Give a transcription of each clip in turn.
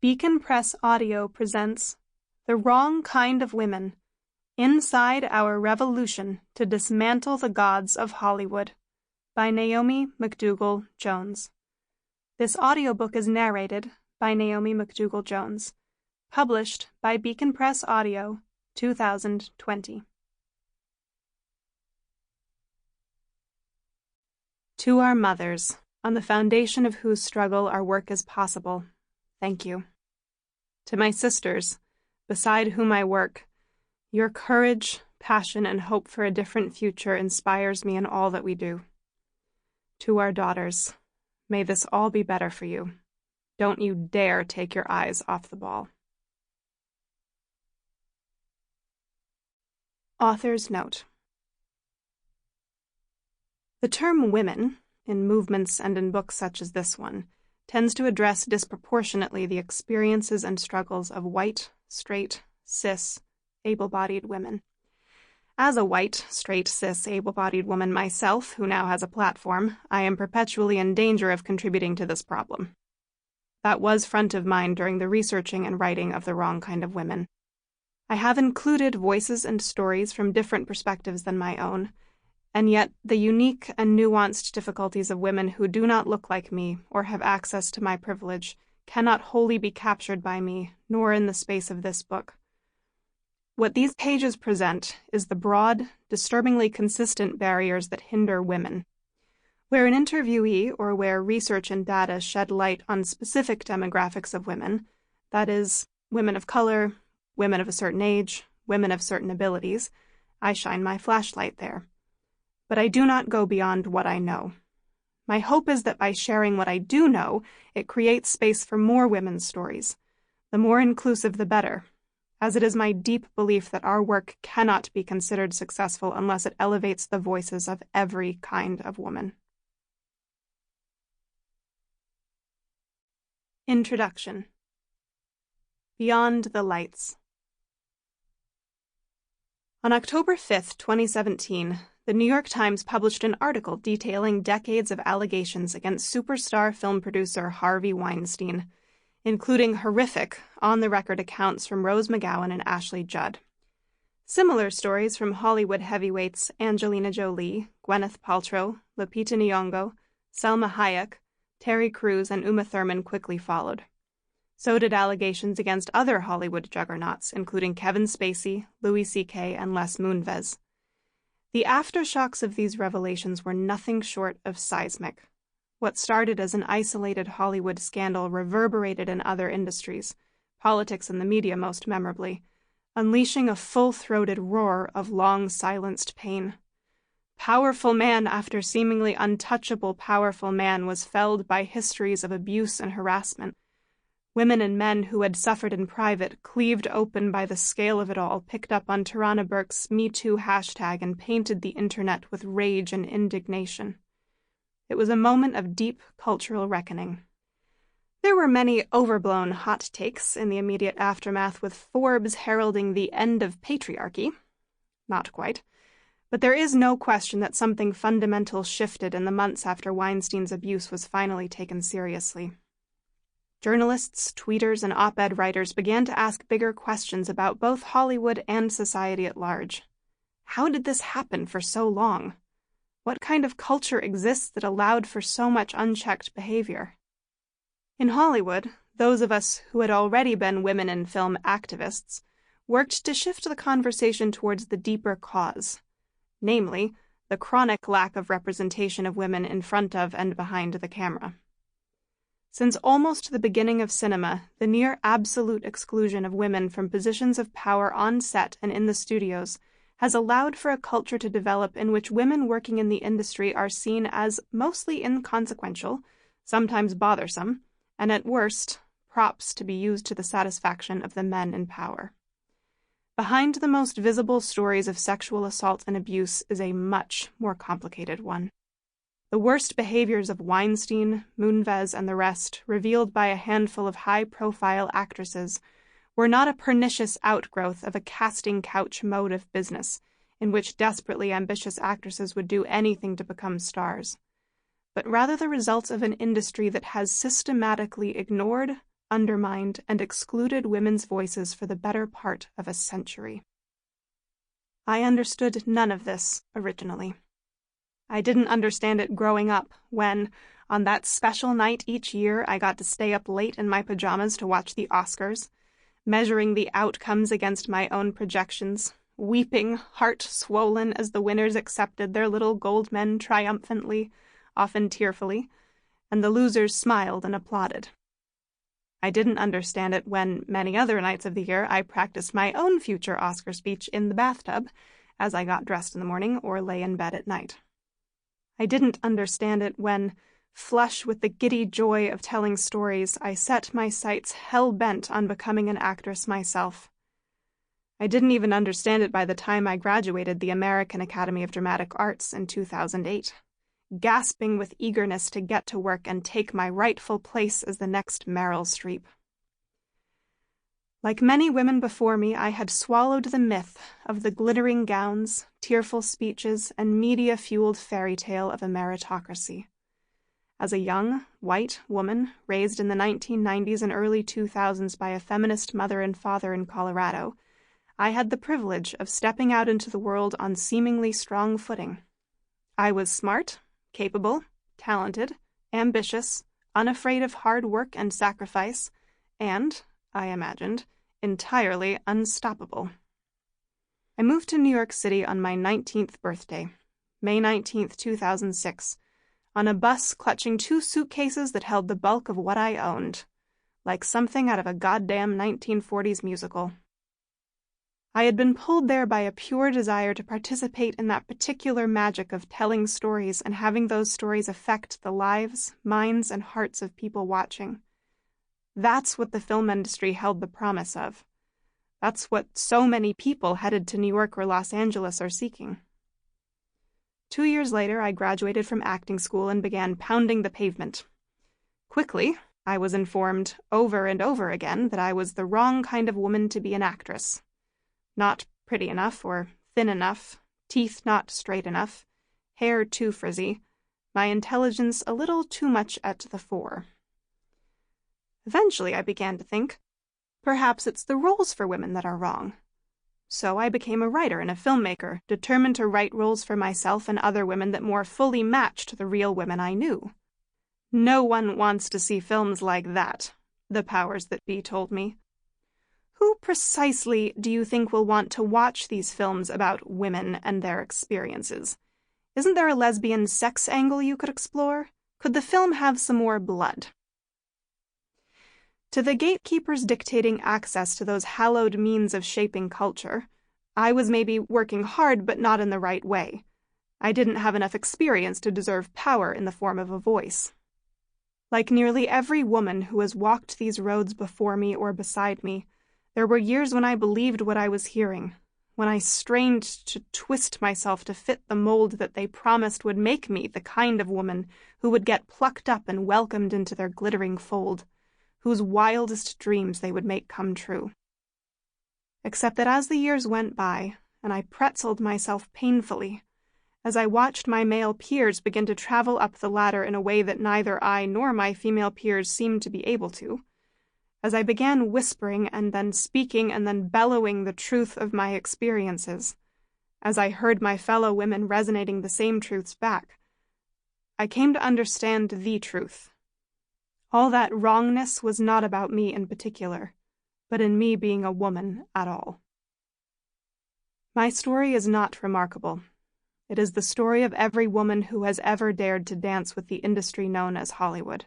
Beacon Press Audio presents The Wrong Kind of Women, Inside Our Revolution to Dismantle the Gods of Hollywood by Naomi McDougall Jones. This audiobook is narrated by Naomi McDougall Jones. Published by Beacon Press Audio, 2020. To our mothers, on the foundation of whose struggle our work is possible, thank you. To my sisters, beside whom I work, your courage, passion, and hope for a different future inspires me in all that we do. To our daughters, may this all be better for you. Don't you dare take your eyes off the ball. Author's Note. The term women, in movements and in books such as this one, tends to address disproportionately the experiences and struggles of white, straight, cis, able-bodied women. As a white, straight, cis, able-bodied woman myself, who now has a platform, I am perpetually in danger of contributing to this problem. That was front of mind during the researching and writing of The Wrong Kind of Women. I have included voices and stories from different perspectives than my own, and yet the unique and nuanced difficulties of women who do not look like me or have access to my privilege cannot wholly be captured by me, nor in the space of this book. What these pages present is the broad, disturbingly consistent barriers that hinder women. Where an interviewee or where research and data shed light on specific demographics of women, that is, women of color, women of a certain age, women of certain abilities, I shine my flashlight there. But I do not go beyond what I know. My hope is that by sharing what I do know, it creates space for more women's stories. The more inclusive, the better, as it is my deep belief that our work cannot be considered successful unless it elevates the voices of every kind of woman. Introduction. Beyond the Lights. On October 5, 2017, the New York Times published an article detailing decades of allegations against superstar film producer Harvey Weinstein, including horrific, on-the-record accounts from Rose McGowan and Ashley Judd. Similar stories from Hollywood heavyweights Angelina Jolie, Gwyneth Paltrow, Lupita Nyong'o, Selma Hayek, Terry Crews, and Uma Thurman quickly followed. So did allegations against other Hollywood juggernauts, including Kevin Spacey, Louis C.K., and Les Moonves. The aftershocks of these revelations were nothing short of seismic. What started as an isolated Hollywood scandal reverberated in other industries, politics and the media most memorably, unleashing a full-throated roar of long-silenced pain. Powerful man after seemingly untouchable powerful man was felled by histories of abuse and harassment. Women and men who had suffered in private, cleaved open by the scale of it all, picked up on Tarana Burke's Me Too hashtag and painted the internet with rage and indignation. It was a moment of deep cultural reckoning. There were many overblown hot takes in the immediate aftermath, with Forbes heralding the end of patriarchy. Not quite. But there is no question that something fundamental shifted in the months after Weinstein's abuse was finally taken seriously. Journalists, tweeters, and op-ed writers began to ask bigger questions about both Hollywood and society at large. How did this happen for so long? What kind of culture exists that allowed for so much unchecked behavior? In Hollywood, those of us who had already been women in film activists worked to shift the conversation towards the deeper cause, namely, the chronic lack of representation of women in front of and behind the camera. Since almost the beginning of cinema, the near absolute exclusion of women from positions of power on set and in the studios has allowed for a culture to develop in which women working in the industry are seen as mostly inconsequential, sometimes bothersome, and at worst, props to be used to the satisfaction of the men in power. Behind the most visible stories of sexual assault and abuse is a much more complicated one. The worst behaviors of Weinstein, Moonves, and the rest, revealed by a handful of high-profile actresses, were not a pernicious outgrowth of a casting couch mode of business, in which desperately ambitious actresses would do anything to become stars, but rather the result of an industry that has systematically ignored, undermined, and excluded women's voices for the better part of a century. I understood none of this originally. I didn't understand it growing up when, on that special night each year, I got to stay up late in my pajamas to watch the Oscars, measuring the outcomes against my own projections, weeping, heart swollen as the winners accepted their little gold men triumphantly, often tearfully, and the losers smiled and applauded. I didn't understand it when, many other nights of the year, I practiced my own future Oscar speech in the bathtub as I got dressed in the morning or lay in bed at night. I didn't understand it when, flush with the giddy joy of telling stories, I set my sights hell-bent on becoming an actress myself. I didn't even understand it by the time I graduated the American Academy of Dramatic Arts in 2008, gasping with eagerness to get to work and take my rightful place as the next Meryl Streep. Like many women before me, I had swallowed the myth of the glittering gowns, tearful speeches, and media-fueled fairy tale of a meritocracy. As a young, white woman raised in the 1990s and early 2000s by a feminist mother and father in Colorado, I had the privilege of stepping out into the world on seemingly strong footing. I was smart, capable, talented, ambitious, unafraid of hard work and sacrifice, and, I imagined, entirely unstoppable. I moved to New York City on my 19th birthday, May 19th, 2006, on a bus clutching 2 suitcases that held the bulk of what I owned, like something out of a goddamn 1940s musical. I had been pulled there by a pure desire to participate in that particular magic of telling stories and having those stories affect the lives, minds, and hearts of people watching. That's what the film industry held the promise of. That's what so many people headed to New York or Los Angeles are seeking. 2 years later, I graduated from acting school and began pounding the pavement. Quickly, I was informed over and over again that I was the wrong kind of woman to be an actress. Not pretty enough or thin enough, teeth not straight enough, hair too frizzy, my intelligence a little too much at the fore. Eventually, I began to think, perhaps it's the roles for women that are wrong. So I became a writer and a filmmaker, determined to write roles for myself and other women that more fully matched the real women I knew. No one wants to see films like that, the powers that be told me. Who precisely do you think will want to watch these films about women and their experiences? Isn't there a lesbian sex angle you could explore? Could the film have some more blood? To the gatekeepers dictating access to those hallowed means of shaping culture, I was maybe working hard but not in the right way. I didn't have enough experience to deserve power in the form of a voice. Like nearly every woman who has walked these roads before me or beside me, there were years when I believed what I was hearing, when I strained to twist myself to fit the mold that they promised would make me the kind of woman who would get plucked up and welcomed into their glittering fold, whose wildest dreams they would make come true. Except that as the years went by, and I pretzeled myself painfully, as I watched my male peers begin to travel up the ladder in a way that neither I nor my female peers seemed to be able to, as I began whispering and then speaking and then bellowing the truth of my experiences, as I heard my fellow women resonating the same truths back, I came to understand the truth. All that wrongness was not about me in particular, but in me being a woman at all. My story is not remarkable. It is the story of every woman who has ever dared to dance with the industry known as Hollywood.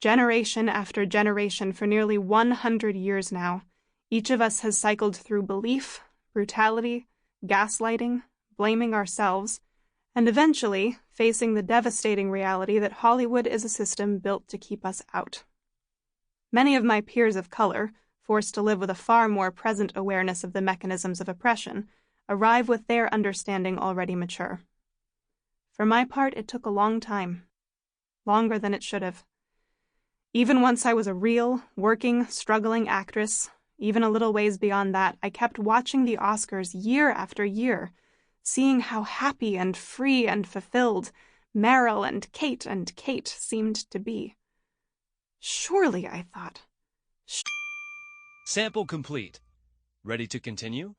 Generation after generation for nearly 100 years now, each of us has cycled through belief, brutality, gaslighting, blaming ourselves, and eventually facing the devastating reality that Hollywood is a system built to keep us out. Many of my peers of color, forced to live with a far more present awareness of the mechanisms of oppression, arrive with their understanding already mature. For my part, it took a long time, longer than it should have. Even once I was a real, working, struggling actress, even a little ways beyond that, I kept watching the Oscars year after year, seeing how happy and free and fulfilled Meryl and Kate seemed to be. Surely, I thought, Sample complete. Ready to continue?